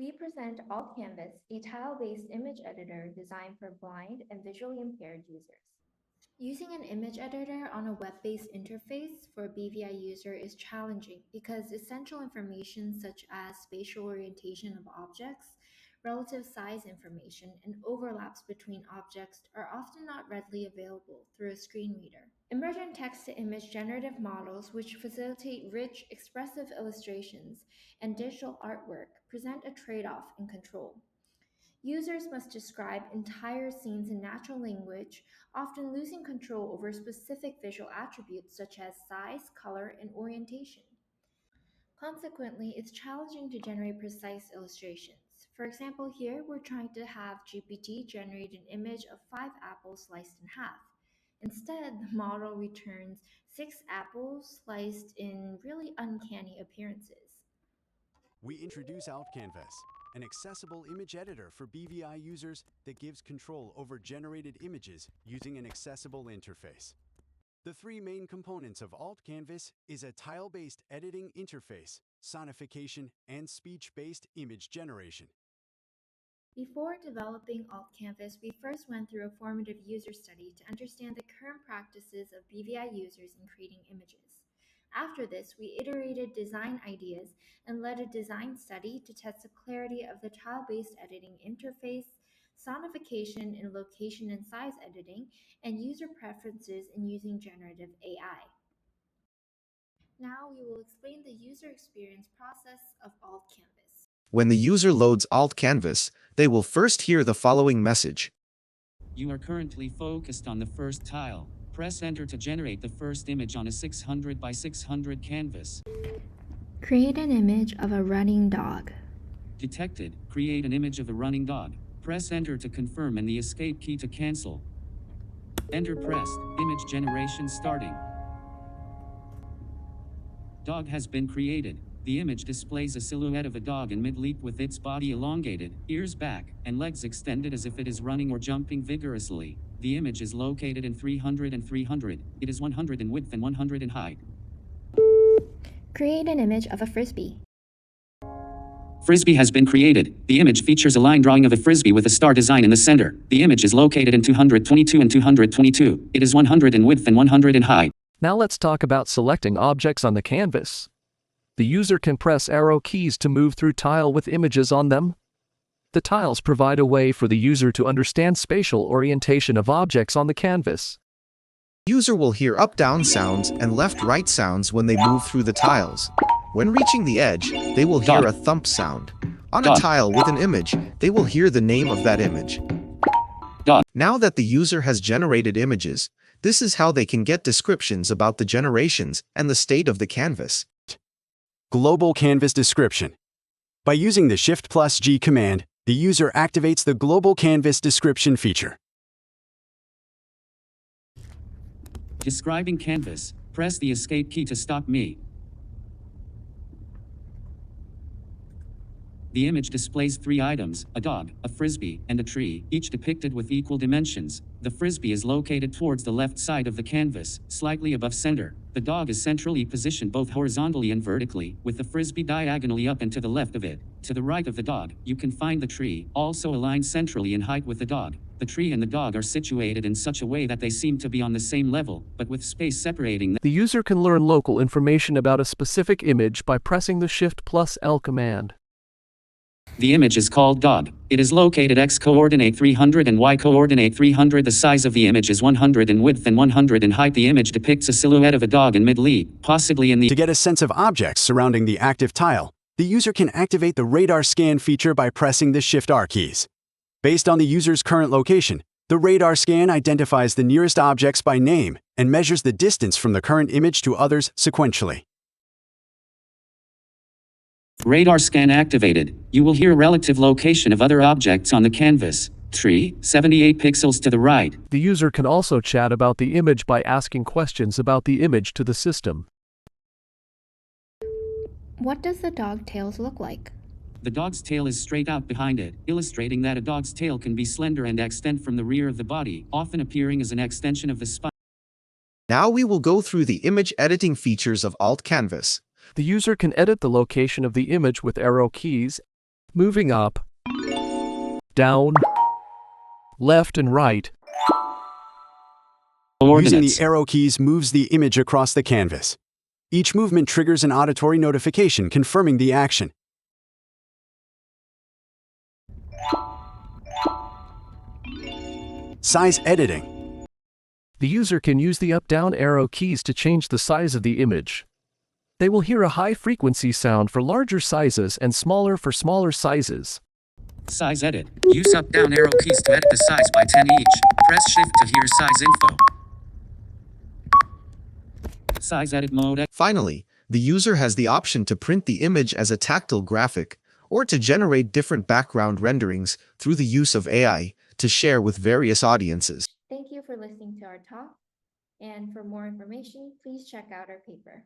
We present AltCanvas, a tile-based image editor designed for blind and visually impaired users. Using an image editor on a web-based interface for a BVI user is challenging because essential information such as spatial orientation of objects, relative size information, and overlaps between objects are often not readily available through a screen reader. Emergent text-to-image generative models, which facilitate rich, expressive illustrations and digital artwork, present a trade-off in control. Users must describe entire scenes in natural language, often losing control over specific visual attributes such as size, color, and orientation. Consequently, it's challenging to generate precise illustrations. For example, here we're trying to have GPT generate an image of 5 apples sliced in half. Instead, the model returns 6 apples sliced in really uncanny appearances. We introduce AltCanvas, an accessible image editor for BVI users that gives control over generated images using an accessible interface. The three main components of AltCanvas is a tile-based editing interface, sonification, and speech-based image generation. Before developing AltCanvas, we first went through a formative user study to understand the current practices of BVI users in creating images. After this, we iterated design ideas and led a design study to test the clarity of the tile-based editing interface, sonification in location and size editing, and user preferences in using generative AI. Now we will explain the user experience process of AltCanvas. When the user loads AltCanvas, they will first hear the following message. You are currently focused on the first tile. Press enter to generate the first image on a 600 by 600 canvas. Create an image of a running dog. Detected. Create an image of a running dog. Press enter to confirm and the escape key to cancel. Enter pressed. Image generation starting. Dog has been created. The image displays a silhouette of a dog in mid-leap with its body elongated, ears back, and legs extended as if it is running or jumping vigorously. The image is located in 300 and 300. It is 100 in width and 100 in height. Create an image of a frisbee. Frisbee has been created. The image features a line drawing of a frisbee with a star design in the center. The image is located in 222 and 222. It is 100 in width and 100 in height. Now let's talk about selecting objects on the canvas. The user can press arrow keys to move through tile with images on them. The tiles provide a way for the user to understand spatial orientation of objects on the canvas. User will hear up-down sounds and left-right sounds when they move through the tiles. When reaching the edge, they will hear a thump sound. On a tile with an image, they will hear the name of that image. Now that the user has generated images, this is how they can get descriptions about the generations and the state of the canvas. Global Canvas Description. By using the Shift+G command, the user activates the Global Canvas Description feature. Describing canvas. Press the escape key to stop me. The image displays 3 items, a dog, a frisbee, and a tree, each depicted with equal dimensions. The frisbee is located towards the left side of the canvas, slightly above center. The dog is centrally positioned both horizontally and vertically, with the frisbee diagonally up and to the left of it. To the right of the dog, you can find the tree, also aligned centrally in height with the dog. The tree and the dog are situated in such a way that they seem to be on the same level, but with space separating them. The user can learn local information about a specific image by pressing the Shift+L command. The image is called dog. It is located x-coordinate 300 and y-coordinate 300. The size of the image is 100 in width and 100 in height. The image depicts a silhouette of a dog in mid-leap, possibly in the... To get a sense of objects surrounding the active tile, the user can activate the radar scan feature by pressing the Shift-R keys. Based on the user's current location, the radar scan identifies the nearest objects by name and measures the distance from the current image to others sequentially. Radar scan activated. You will hear relative location of other objects on the canvas. Tree, 78 pixels to the right. The user can also chat about the image by asking questions about the image to the system. What does the dog tails look like? The dog's tail is straight out behind it, illustrating that a dog's tail can be slender and extend from the rear of the body, often appearing as an extension of the spine. Now we will go through the image editing features of AltCanvas. The user can edit the location of the image with arrow keys moving up, down, left and right. Using Coordinates. the arrow keys moves the image across the canvas. Each movement triggers an auditory notification confirming the action. Size editing. The user can use the up-down arrow keys to change the size of the image. They will hear a high-frequency sound for larger sizes and smaller for smaller sizes. Size edit. Use up-down arrow keys to edit the size by 10 each. Press Shift to hear size info. Size edit mode. Finally, the user has the option to print the image as a tactile graphic or to generate different background renderings through the use of AI to share with various audiences. Thank you for listening to our talk. And for more information, please check out our paper.